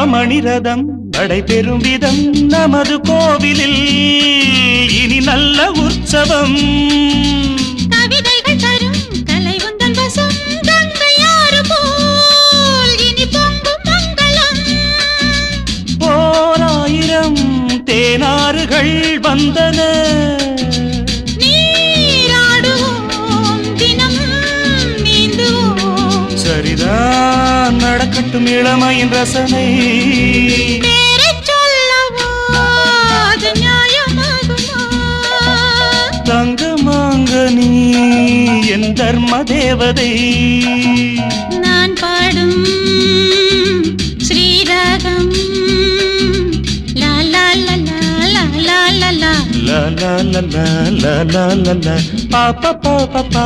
நவமணிரதம் நடைபெறும் விதம் நமது கோவிலில் இனி நல்ல உற்சவம். கவிதைகள் தரும் கலை உந்தன் வசம் கங்கையாறு போல் இனி பொங்கும் மங்களம். ஓராயிரம் தேனாறுகள் வந்தன நீராடுவோம் தினம் நீந்துவோம். சரிதான் நடக்கட்டும் இளமையின் ரசனை. பேரைச் சொல்லவோ அது நியாயமாகுமா? தங்கமாங்க நீ என் தர்ம தேவதை. நான் பாடும் ஸ்ரீராகம் லா லா லா லா லா லா லா லா la la la la la la la la pa pa pa pa pa